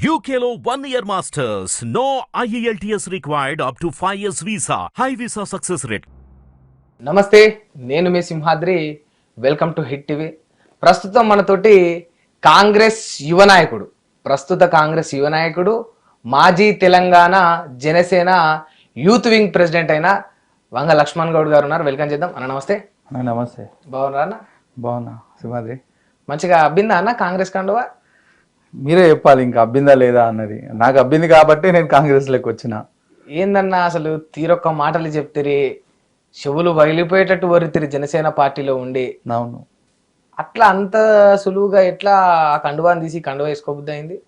UKLO 1 year masters. No IELTS required up to 5 years visa. High visa success rate. నమస్తే, నేను మీ Simhadri. Welcome to hit TV. ప్రస్తుతం మనతోటి కాంగ్రెస్ యువ నాయకుడు మాజీ Telangana Janasena youth wing president అయిన వంగ లక్ష్మణ్ గౌడ్ గారు ఉన్నారు. వెల్కమ్ చేద్దాం అన్న. నమస్తే. నమస్తే. బాగున్నారా అన్న? బాగున్నా సింహాద్రి. మంచిగా అబ్బిందా అన్న కాంగ్రెస్ కండువా? మీరే చెప్పాలి, ఇంకా అబ్బిందా లేదా అన్నది. నాకు అబ్బింది కాబట్టి నేను కాంగ్రెస్ లోకి వచ్చిన. ఏందన్నా అసలు తీరొక్క మాటలు చెప్తిరి, చెవులు బయలిపోయేటట్టు వరితిరి జనసేన పార్టీలో ఉండి. అవును, అట్లా అంత సులువుగా ఎట్లా ఆ కండువాని తీసి కండువా వేసుకోబుద్ది అయింది?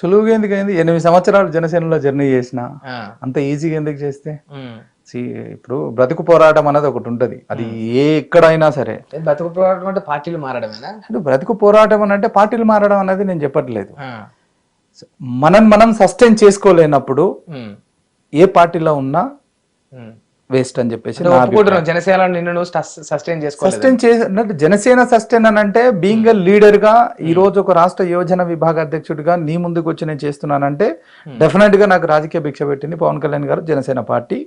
సులువుగా ఎందుకు అయింది? 8 సంవత్సరాలు జనసేనలో జర్నీ చేసిన, అంత ఈజీగా ఎందుకు చేస్తే? ఇప్పుడు బ్రతుకు పోరాటం అనేది ఒకటి ఉంటది, అది ఎక్కడైనా సరే. బ్రతుకు పోరాటం అంటే పార్టీలు మారడమేనా? బ్రతుకు పోరాటం అని అంటే పార్టీలు మారడం అనేది నేను చెప్పట్లేదు. మనం సస్టైన్ చేసుకోలేనప్పుడు ఏ పార్టీలో ఉన్నా వేస్ట్ అని చెప్పేసి జనసేన సస్టైన్ అని అంటే బీయింగ్ లీడర్ గా ఈ రోజు ఒక రాష్ట్ర యోజన విభాగ అధ్యక్షుడిగా నీ ముందుకు వచ్చి నేను చేస్తున్నానంటే డెఫినెట్ గా నాకు రాజకీయ భిక్ష పెట్టింది పవన్ కళ్యాణ్ గారు, జనసేన పార్టీ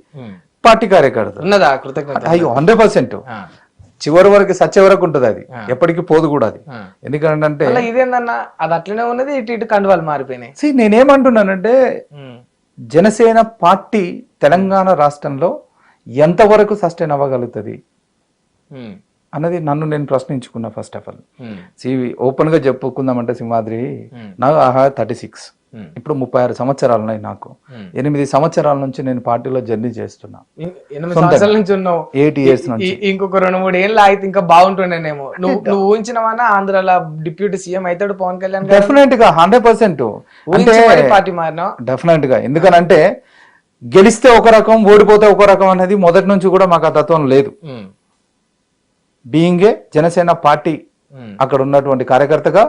కార్యకర్త. 100% చివరి వరకు సచ్చే వరకు ఉంటది, అది ఎప్పటికీ పోదు కూడా. అది ఎందుకంటే ఇదేందన్నా అది అట్లనే ఉన్నది, ఇటు కండువాలు మారిపోయినాయి. నేనేమంటున్నానంటే జనసేన పార్టీ తెలంగాణ రాష్ట్రంలో ఎంతవరకు సస్టైన్ అవ్వగలుగుతుంది అన్నది నన్ను నేను ప్రశ్నించుకున్నా. ఫస్ట్ ఆఫ్ ఆల్ ఓపెన్ గా చెప్పుకుందామంటే సింహాద్రి, నాకు 36, ఇప్పుడు 36 సంవత్సరాలు ఉన్నాయి నాకు. 8 సంవత్సరాల నుంచి నేను పార్టీలో జర్నీ చేస్తున్నా. 8 years నుంచి. ఇంకొక 2-3 ఏళ్ళు అయితే ఇంకా బాగుంటుండేనేమో. నువ్వు ఊహించినవానా ఆంధ్రాలో డిప్యూటీ సీఎం అవుతాడు పవన్ కళ్యాణ్? డెఫినెట్ గా 100%. అంటే పార్టీ మారినా డెఫినెట్ గా. ఎందుకనంటే గెలిస్తే ఒక రకం, ఓడిపోతే ఒక రకం అనేది మొదటి నుంచి కూడా మాకు ఆ తత్వం లేదు. బీయింగే జనసేన పార్టీ అక్కడ ఉన్నటువంటి కార్యకర్తగా,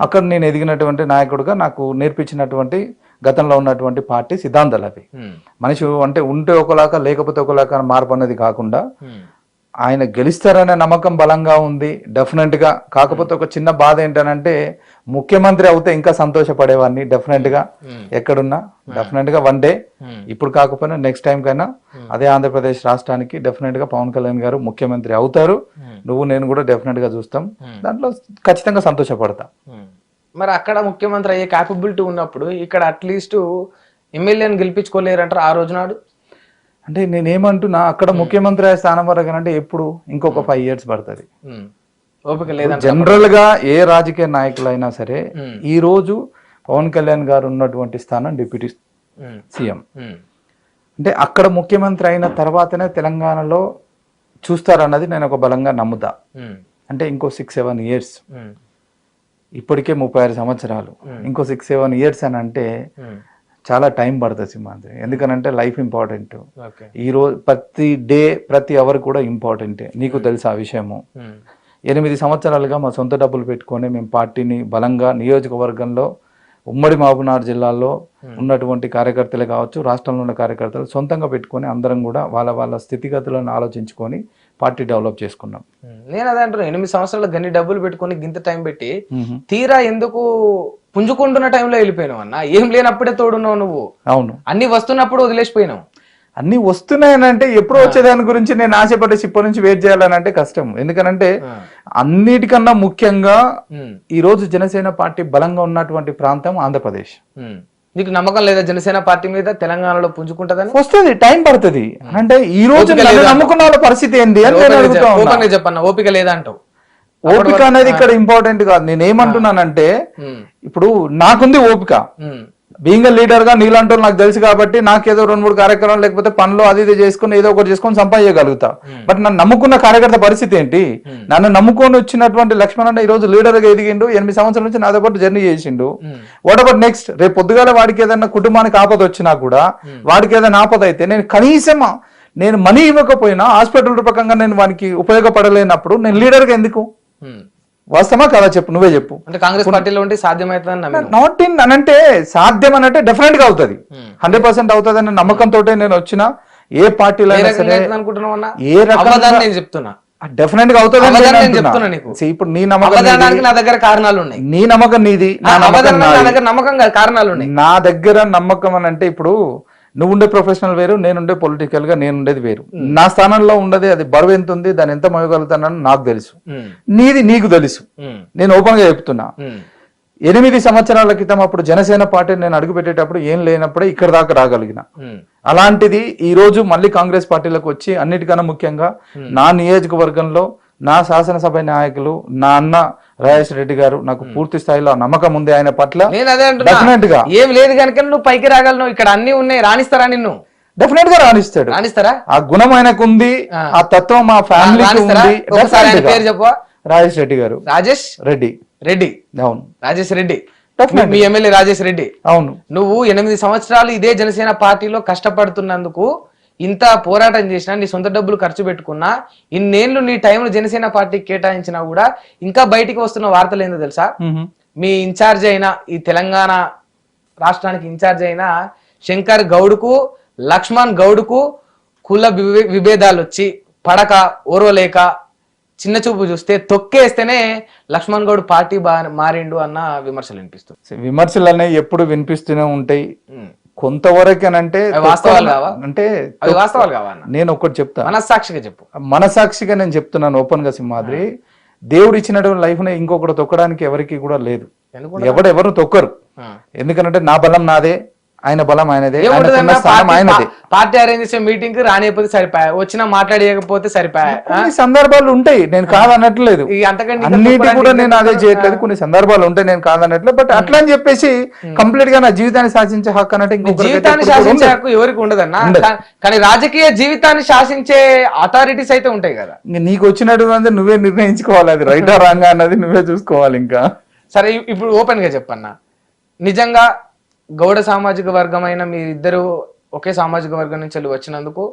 అక్కడ నేను ఎదిగినటువంటి నాయకుడిగా నాకు నేర్పించినటువంటి గతంలో ఉన్నటువంటి పార్టీ సిద్ధాంతాలు అవి. మనిషి అంటే ఉంటే ఒకలాగా లేకపోతే ఒకలాగా మార్పు అనేది కాకుండా ఆయన గెలుస్తారనే నమ్మకం బలంగా ఉంది డెఫినెట్ గా. కాకపోతే ఒక చిన్న బాధ ఏంటనంటే ముఖ్యమంత్రి అవుతే ఇంకా సంతోషపడేవాడిని డెఫినెట్ గా. ఎక్కడున్నా డెఫినెట్ గా వన్ డే, ఇప్పుడు కాకపోయినా నెక్స్ట్ టైం కైనా అదే ఆంధ్రప్రదేశ్ రాష్ట్రానికి డెఫినెట్ గా పవన్ కళ్యాణ్ గారు ముఖ్యమంత్రి అవుతారు. నువ్వు నేను కూడా డెఫినెట్ గా చూస్తాం, దాంట్లో ఖచ్చితంగా సంతోషపడతా. మరి అక్కడ ముఖ్యమంత్రి అయ్యే క్యాపబిలిటీ ఉన్నప్పుడు ఇక్కడ అట్లీస్ట్ ఎమ్మెల్యేని గెలిపించుకోలేరంటారు ఆ రోజు నాడు. అంటే నేనేమంటున్నా, అక్కడ ముఖ్యమంత్రి అయ్యే స్థానం వరకు అంటే ఎప్పుడు ఇంకొక 5 years పడుతుంది. జనరల్ గా ఏ రాజకీయ నాయకులైనా సరే ఈ రోజు పవన్ కళ్యాణ్ గారు ఉన్నటువంటి స్థానం డిప్యూటీ సీఎం. అంటే అక్కడ ముఖ్యమంత్రి అయిన తర్వాతనే తెలంగాణలో చూస్తారన్నది నేను ఒక బలంగా నమ్ముతా. అంటే ఇంకో 6-7 years, ఇప్పటికే 36 సంవత్సరాలు, ఇంకో 6-7 years అని అంటే చాలా టైం పడుతుంది సింహాద్రి. ఎందుకనంటే లైఫ్ ఇంపార్టెంట్. ఈ రోజు ప్రతి డే ప్రతి అవర్ కూడా ఇంపార్టెంటే. నీకు తెలుసు ఆ విషయము. 8 సంవత్సరాలుగా మా సొంత డబ్బులు పెట్టుకొని మేము పార్టీని బలంగా నియోజకవర్గంలో ఉమ్మడి మహబూబ్నగర్ జిల్లాలో ఉన్నటువంటి కార్యకర్తలు కావచ్చు, రాష్ట్రంలో ఉన్న కార్యకర్తలు సొంతంగా పెట్టుకొని అందరం కూడా వాళ్ళ స్థితిగతులను ఆలోచించుకొని పార్టీ డెవలప్ చేసుకున్నాం. నేను అదే అంటున్నా, 8 సంవత్సరాలు గన్ని డబ్బులు పెట్టుకొని గింత టైం పెట్టి తీరా ఎందుకు పుంజుకుంటున్న టైంలో వెళ్ళిపోయినావు అన్న? ఏం లేనప్పుడే తోడున్నావు నువ్వు. అవును, అన్ని వస్తున్నప్పుడు వదిలేసిపోయినావు. అన్ని వస్తున్నాయనంటే ఎప్పుడు వచ్చేదాని గురించి నేను ఆశపడే ఇప్పటి నుంచి వెయిట్ చేయాలనంటే కష్టం. ఎందుకనంటే అన్నిటికన్నా ముఖ్యంగా ఈ రోజు జనసేన పార్టీ బలంగా ఉన్నటువంటి ప్రాంతం ఆంధ్రప్రదేశ్. నీకు నమ్మకం లేదా జనసేన పార్టీ మీద తెలంగాణలో పుంజుకుంటదని? వస్తుంది, టైం పడుతుంది. అంటే ఈ రోజు నమ్ముకున్న వాళ్ళ పరిస్థితి ఏంటి అని నేను అడుగుతా. చెప్పన్న, ఓపిక లేదా అంటావు? ఓపిక అనేది ఇక్కడ ఇంపార్టెంట్ కాదు. నేనేమంటున్నానంటే ఇప్పుడు నాకుంది ఓపిక, బీయింగ్ లీడర్ గా నీలాంటి నాకు తెలుసు కాబట్టి నాకేదో 2-3 కార్యక్రమాలు లేకపోతే పనులు అది ఇది చేసుకుని ఏదో ఒకటి చేసుకొని సంపాదించగలుగుతా. బట్ నన్ను నమ్ముకున్న కార్యకర్త పరిస్థితి ఏంటి? నన్ను నమ్ముకొని వచ్చినటువంటి లక్ష్మణ్ అన్న ఈ రోజు లీడర్ గా ఎదిగిండు, 8 సంవత్సరాల నుంచి నాతో పాటు జర్నీ చేసిండు. What about next? రేపు పొద్దుగాల వాడికి ఏదైనా కుటుంబానికి ఆపద వచ్చినా కూడా, వాడికి ఏదైనా ఆపద అయితే నేను మనీ ఇవ్వకపోయినా హాస్పిటల్ రూపకంగా నేను వానికి ఉపయోగపడలేనప్పుడు నేను లీడర్ గా ఎందుకు? వాస్తవమా కదా చెప్పు, నువ్వే చెప్పు. అంటే కాంగ్రెస్ పార్టీలో ఉంటే సాధ్యమవుతుంది? నాట్ ఇన్ అనంటే సాధ్యం అనంటే డెఫినెట్ గా అవుతుంది, 100% అవుతుంది అనే నమ్మకంతో నేను వచ్చిన. ఏ పార్టీలో అనుకుంటున్నావు? ఏ రకంగా నేను చెప్తున్నా, డెఫినెట్ గా అవుతుంది అవధానం నేను చెప్తున్నా నీకు. ఇప్పుడు నీ నమ్మకం అవధానానికి నా దగ్గర కారణాలు ఉన్నాయి. నీ నమ్మకం నీది, నా నమ్మకం అవధానానికి నా నాది. దగ్గర నమ్మకం కాదు, కారణాలు ఉన్నాయి. నా దగ్గర నమ్మకం అని అంటే ఇప్పుడు నువ్వు ఉండే ప్రొఫెషనల్ వేరు, నేనుండే పొలిటికల్ గా నేను ఉండేది వేరు. నా స్థానంలో ఉండేది అది బరువు ఎంత ఉంది, దాన్ని ఎంత మోయగలుగుతానని నాకు తెలుసు, నీది నీకు తెలుసు. నేను ఓపెన్ గా చెప్తున్నా. 8 సంవత్సరాల క్రితం అప్పుడు జనసేన పార్టీ నేను అడుగు పెట్టేటప్పుడు ఏం లేనప్పుడే ఇక్కడ దాకా రాగలిగిన. అలాంటిది ఈ రోజు మళ్ళీ కాంగ్రెస్ పార్టీలకు వచ్చి అన్నిటికన్నా ముఖ్యంగా నా నియోజకవర్గంలో నా శాసనసభ నాయకులు నా అన్న రాజేష్ రెడ్డి గారు నాకు పూర్తి స్థాయిలో నమ్మకం ఉంది ఆయన పట్ల. నేను అదే డెఫినెట్ గా ఏం లేదు కనుక నువ్వు పైకి రాగలను. ఇక్కడ అన్ని ఉన్నాయి, రాణిస్తారా నిన్ను? డెఫినెట్ గా రాణిస్తాడు. రాణిస్తారా? ఆ గుణం ఆయనకు ఉంది, ఆ తత్వం మా ఫ్యామిలీకి ఉంది. పేరు చెప్పు. రాజేష్ రెడ్డి గారు. రాజేష్ రెడ్డి. రెడ్డి, అవును, రాజేష్ రెడ్డి. మీ ఎమ్మెల్యే రాజేష్ రెడ్డి. అవును. నువ్వు 8 సంవత్సరాలు ఇదే జనసేన పార్టీలో కష్టపడుతున్నందుకు, ఇంత పోరాటం చేసినా, నీ సొంత డబ్బులు ఖర్చు పెట్టుకున్నా, ఇన్నేళ్లు నీ టైంలో జనసేన పార్టీకి కేటాయించినా కూడా ఇంకా బయటికి వస్తున్న వార్తలు ఏందో తెలుసా? మీ ఇన్ఛార్జ్ అయిన, ఈ తెలంగాణ రాష్ట్రానికి ఇన్ఛార్జ్ అయిన శంకర్ గౌడ్కు, లక్ష్మణ్ గౌడ్కు కుల విభేదాలు వచ్చి పడక ఓర్వలేక చిన్న చూపు చూస్తే తొక్కేస్తేనే లక్ష్మణ్ గౌడ్ పార్టీ మారిండు అన్న విమర్శలు వినిపిస్తుంది. విమర్శలు అనేవి ఎప్పుడు వినిపిస్తూనే ఉంటాయి. కొంతవరకేనంటే వాస్తవాలు కావా? అంటే అవి వాస్తవాలు కావా? నేను ఒకటి చెప్తా, మనస్సాక్షిగా చెప్పు. మనసాక్షిగా నేను చెప్తున్నాను ఓపెన్ గా సింహాద్రి. దేవుడు ఇచ్చినటువంటి లైఫ్ ని ఇంకొకటి తొక్కడానికి ఎవరికి కూడా లేదు. ఎవరు తొక్కరు. ఎందుకంటే నా బలం నాదే, ఆయన బలం ఆయనదే, ఆయనదే. పార్టీ అరేంజ్ చేసే మీటింగ్ కి రానిపోతే సరిపోయా, వచ్చినా మాట్లాడకపోతే సరిపోయా. కొన్ని సందర్భాలు ఉంటాయి, నేను కాదనట్లేదు. అన్నిటి కూడా నేను అదే చేయట్లేదు. కొన్ని సందర్భాలు ఉంటాయి, నేను కాదనట్లేదు. బట్ అట్లా అని చెప్పేసి కంప్లీట్ గా నా జీవితాన్ని శాసించే హక్కు అంటే జీవితాన్ని శాసించే హక్కు ఎవరికి ఉండదన్నా. కానీ రాజకీయ జీవితాన్ని శాసించే అథారిటీస్ అయితే ఉంటాయి కదా. నీకు వచ్చినటువంటి నువ్వే నిర్ణయించుకోవాలి, అది రైటా రాంగా అన్నది నువ్వే చూసుకోవాలి. ఇంకా సరే, ఇప్పుడు ఓపెన్ గా చెప్పన్నా, నిజంగా గౌడ సామాజిక వర్గమైన మీరిద్దరు ఒకే సామాజిక వర్గం నుంచి వెళ్ళి వచ్చినందుకు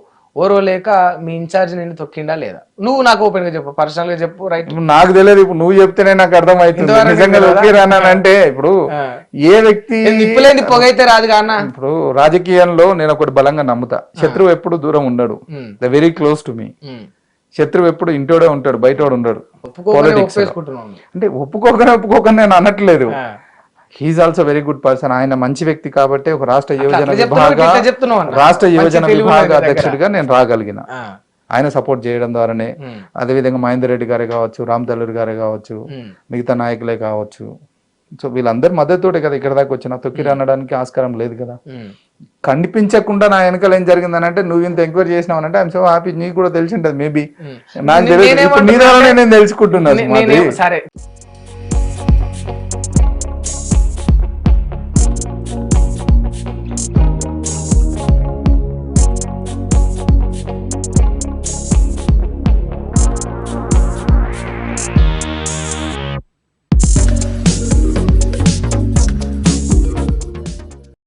ఓర్వలేక మీ ఇన్ఛార్జ్ నిన్ను తొక్కిండా లేదా? నువ్వు నాకు ఓపెన్ గా చెప్పు, పర్సనల్ గా చెప్పు. రైట్, నాకు తెలియదు. ఇప్పుడు నువ్వు చెప్తేనే నాకు అర్థమవుతుంది నిజంగా తొక్కిరానంటే. ఇప్పుడు ఏ వ్యక్తి నిప్పులేని పొగైతే రాదు కానా. ఇప్పుడు రాజకీయంలో నేను ఒకటి బలంగా నమ్ముతా, శత్రువు ఎప్పుడు దూరం ఉండడు, the very close to me. శత్రువు ఎప్పుడు ఇంటోడే ఉంటాడు, బయటోడు ఉండడు. అంటే ఒప్పుకోకనే నేను అనట్లేదు. He is also very good person. ఆయన మంచి వ్యక్తి కాబట్టి ఒక రాష్ట్ర యువజన విభాగ అధ్యక్షుడిగా నేను రాగలిగిన. ఆయన సపోర్ట్ చేయడం ద్వారానే. అదేవిధంగా మహేందర్ రెడ్డి గారే కావచ్చు, రామ్ తల్లూరి గారే కావచ్చు, మిగతా నాయకులే కావచ్చు. సో వీళ్ళందరి మద్దతుతోటే కదా ఇక్కడ దాకా వచ్చిన. తొక్కిరి అనడానికి ఆస్కారం లేదు కదా. కనిపించకుండా నా వెనకాల ఏం జరిగిందని అంటే, నువ్వు ఇంత ఎంక్వైరీ చేసినావు అంటే ఐఎమ్ సో హ్యాపీ. నీకు కూడా తెలిసి ఉంటుంది మేబీ, నాకు తెలియదు. నేను తెలుసుకుంటున్నాను. సరే.